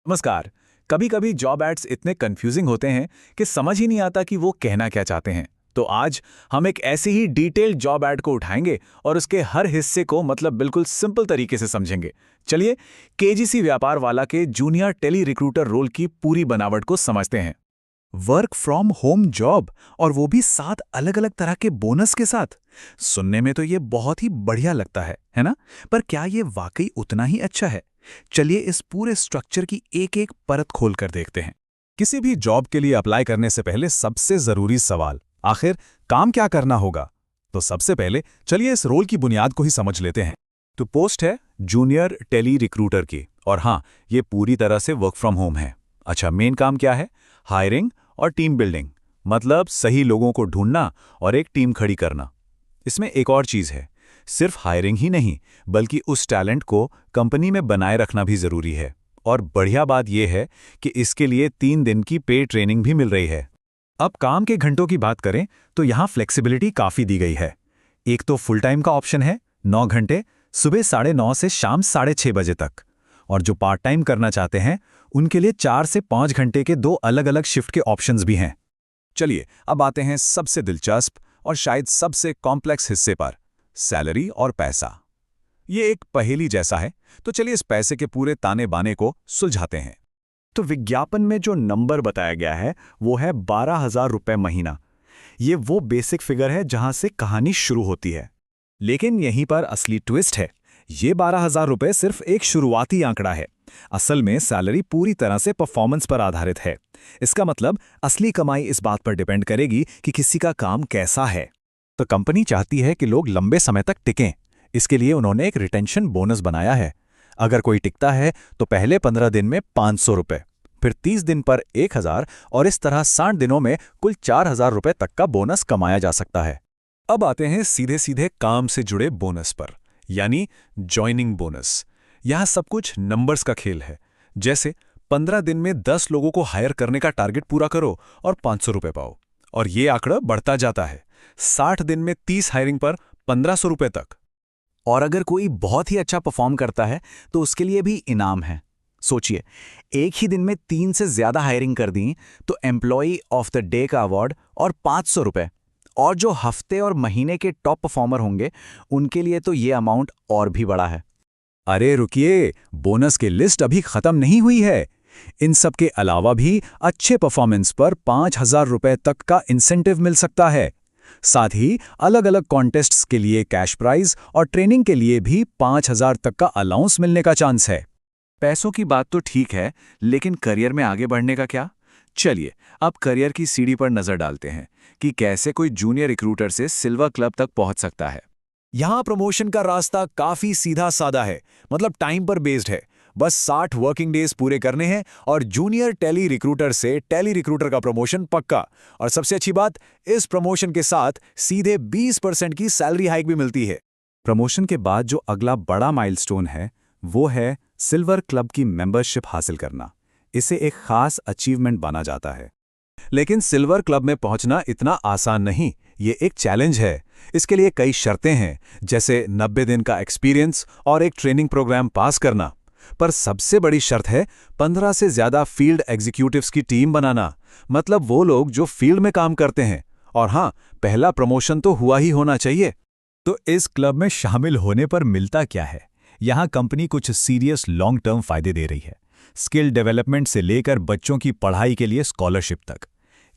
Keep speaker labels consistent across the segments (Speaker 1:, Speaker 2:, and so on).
Speaker 1: नमस्कार। कभी कभी जॉब एड्स इतने कंफ्यूजिंग होते हैं कि समझ ही नहीं आता कि वो कहना क्या चाहते हैं। तो आज हम एक ऐसी ही डिटेल्ड जॉब एड को उठाएंगे और उसके हर हिस्से को मतलब बिल्कुल सिंपल तरीके से समझेंगे। चलिए केजीसी व्यापार वाला के जूनियर टेली रिक्रूटर रोल की पूरी बनावट को समझते हैं। वर्क फ्रॉम होम जॉब, और वो भी 7 अलग अलग तरह के बोनस के साथ। सुनने में तो ये बहुत ही बढ़िया लगता है ना? पर क्या ये वाकई उतना ही अच्छा है? चलिए इस पूरे स्ट्रक्चर की एक एक परत खोल कर देखते हैं। किसी भी जॉब के लिए अप्लाई करने से पहले सबसे जरूरी सवाल, आखिर काम क्या करना होगा? तो सबसे पहले चलिए इस रोल की बुनियाद को ही समझ लेते हैं। तो पोस्ट है जूनियर टेली रिक्रूटर की, और हाँ, ये पूरी तरह से वर्क फ्रॉम होम है। अच्छा, मेन काम क्या है? हायरिंग और टीम बिल्डिंग, मतलब सही लोगों को ढूंढना और एक टीम खड़ी करना। इसमें एक और चीज है, सिर्फ हायरिंग ही नहीं बल्कि उस टैलेंट को कंपनी में बनाए रखना भी जरूरी है। और बढ़िया बात यह है कि इसके लिए 3 दिन की पेड ट्रेनिंग भी मिल रही है। अब काम के घंटों की बात करें तो यहाँ फ्लेक्सिबिलिटी काफी दी गई है। एक तो फुल टाइम का ऑप्शन है 9 घंटे, सुबह 9:30 से शाम 6:30 बजे तक। और जो पार्ट टाइम करना चाहते हैं उनके लिए 4 से 5 घंटे के 2 अलग अलग शिफ्ट के ऑप्शंस भी हैं। चलिए अब आते हैं सबसे दिलचस्प और शायद सबसे कॉम्प्लेक्स हिस्से पर, सैलरी और पैसा। ये एक पहेली जैसा है, तो चलिए इस पैसे के पूरे ताने बाने को सुलझाते हैं। तो विज्ञापन में जो नंबर बताया गया है वो है 12,000 रुपए महीना। ये वो बेसिक फिगर है जहां से कहानी शुरू होती है। लेकिन यहीं पर असली ट्विस्ट है। ये 12,000 रुपए सिर्फ एक शुरुआती आंकड़ा है। असल में सैलरी पूरी तरह से परफॉर्मेंस पर आधारित है। इसका मतलब असली कमाई इस बात पर डिपेंड करेगी कि किसी का काम कैसा है। तो कंपनी चाहती है कि लोग लंबे समय तक टिकें। इसके लिए उन्होंने एक रिटेंशन बोनस बनाया है। अगर कोई टिकता है तो पहले 15 दिन में 500 रुपए, फिर 30 दिन पर 1,000, और इस तरह 60 दिनों में कुल 4,000 रुपए तक का बोनस कमाया जा सकता है। अब आते हैं सीधे सीधे काम से जुड़े बोनस पर, यानी ज्वाइनिंग बोनस। यहां सब कुछ नंबर्स का खेल है। जैसे 15 दिन में 10 लोगों को हायर करने का टारगेट पूरा करो और 500 रुपए पाओ। और ये आंकड़ा बढ़ता जाता है, 60 दिन में 30 हायरिंग पर 1,500 रुपए तक। और अगर कोई बहुत ही अच्छा परफॉर्म करता है तो उसके लिए भी इनाम है। सोचिए, एक ही दिन में 3 से ज्यादा हायरिंग कर दी तो एम्प्लॉई ऑफ द डे का अवार्ड और 500 रुपए। और जो हफ्ते और महीने के टॉप परफॉर्मर होंगे उनके लिए तो ये अमाउंट और भी बड़ा है। अरे रुकिए, बोनस की लिस्ट अभी खत्म नहीं हुई है। इन सब के अलावा भी अच्छे परफॉर्मेंस पर 5,000 रुपए तक का इंसेंटिव मिल सकता है। साथ ही अलग अलग कॉन्टेस्ट्स के लिए कैश प्राइज और ट्रेनिंग के लिए भी 5,000 तक का अलाउंस मिलने का चांस है। पैसों की बात तो ठीक है, लेकिन करियर में आगे बढ़ने का क्या? चलिए अब करियर की सीढ़ी पर नजर डालते हैं कि कैसे कोई जूनियर रिक्रूटर से सिल्वर क्लब तक पहुंच सकता है। यहां प्रमोशन का रास्ता काफी सीधा साधा है, मतलब टाइम पर बेस्ड है। बस 60 वर्किंग डेज पूरे करने हैं और जूनियर टेली रिक्रूटर से टेली रिक्रूटर का प्रमोशन पक्का। और सबसे अच्छी बात, इस प्रमोशन के साथ सीधे 20% की सैलरी हाइक भी मिलती है। प्रमोशन के बाद जो अगला बड़ा माइलस्टोन है वो है सिल्वर क्लब की मेंबरशिप हासिल करना। इसे एक खास अचीवमेंट माना जाता है। लेकिन सिल्वर क्लब में पहुंचना इतना आसान नहीं, ये एक चैलेंज है। इसके लिए कई शर्तें हैं, जैसे 90 दिन का एक्सपीरियंस और एक ट्रेनिंग प्रोग्राम पास करना। पर सबसे बड़ी शर्त है 15 से ज्यादा फील्ड एग्जीक्यूटिव्स की टीम बनाना, मतलब वो लोग जो फील्ड में काम करते हैं। और हाँ, पहला प्रमोशन तो हुआ ही होना चाहिए। तो इस क्लब में शामिल होने पर मिलता क्या है? यहाँ कंपनी कुछ सीरियस लॉन्ग टर्म फायदे दे रही है। स्किल डेवलपमेंट से लेकर बच्चों की पढ़ाई के लिए स्कॉलरशिप तक,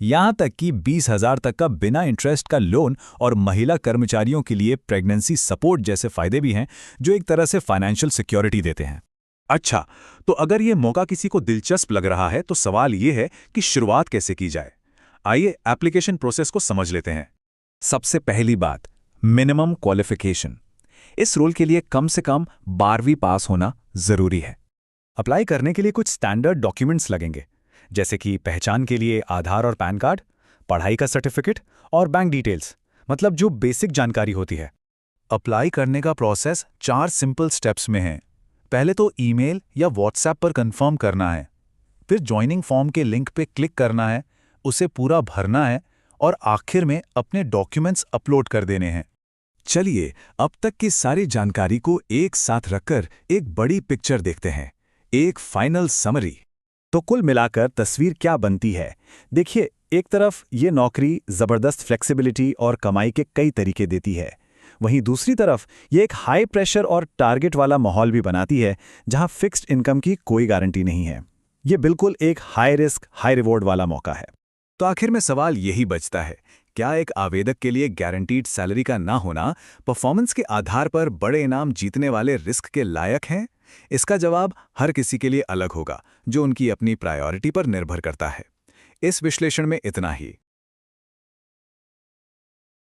Speaker 1: यहाँ तक कि 20,000 तक का बिना इंटरेस्ट का लोन, और महिला कर्मचारियों के लिए प्रेगनेंसी सपोर्ट जैसे फायदे भी हैं जो एक तरह से फाइनेंशियल सिक्योरिटी देते हैं। अच्छा, तो अगर ये मौका किसी को दिलचस्प लग रहा है तो सवाल ये है कि शुरुआत कैसे की जाए। आइए एप्लीकेशन प्रोसेस को समझ लेते हैं। सबसे पहली बात, मिनिमम क्वालिफिकेशन। इस रोल के लिए कम से कम 12वीं पास होना जरूरी है। अप्लाई करने के लिए कुछ स्टैंडर्ड डॉक्यूमेंट्स लगेंगे, जैसे कि पहचान के लिए आधार और पैन कार्ड, पढ़ाई का सर्टिफिकेट और बैंक डिटेल्स, मतलब जो बेसिक जानकारी होती है। अप्लाई करने का प्रोसेस 4 सिंपल स्टेप्स में है। पहले तो ईमेल या व्हाट्सएप पर कंफर्म करना है, फिर ज्वाइनिंग फॉर्म के लिंक पे क्लिक करना है, उसे पूरा भरना है, और आखिर में अपने डॉक्यूमेंट्स अपलोड कर देने हैं। चलिए अब तक की सारी जानकारी को एक साथ रखकर एक बड़ी पिक्चर देखते हैं, एक फाइनल समरी।
Speaker 2: तो कुल मिलाकर तस्वीर क्या बनती है? देखिए, एक तरफ ये नौकरी ज़बरदस्त फ्लेक्सिबिलिटी और कमाई के कई तरीके देती है। वहीं दूसरी तरफ ये एक हाई प्रेशर और टारगेट वाला माहौल भी बनाती है, जहां फिक्स्ड इनकम की कोई गारंटी नहीं है। ये बिल्कुल एक हाई रिस्क हाई रिवॉर्ड वाला मौका है।
Speaker 1: तो आखिर में सवाल यही बचता है, क्या एक आवेदक के लिए गारंटीड सैलरी का ना होना परफॉर्मेंस के आधार पर बड़े इनाम जीतने वाले रिस्क के लायक है? इसका जवाब हर किसी के लिए अलग होगा, जो उनकी अपनी प्रायोरिटी पर निर्भर करता है। इस विश्लेषण में इतना ही।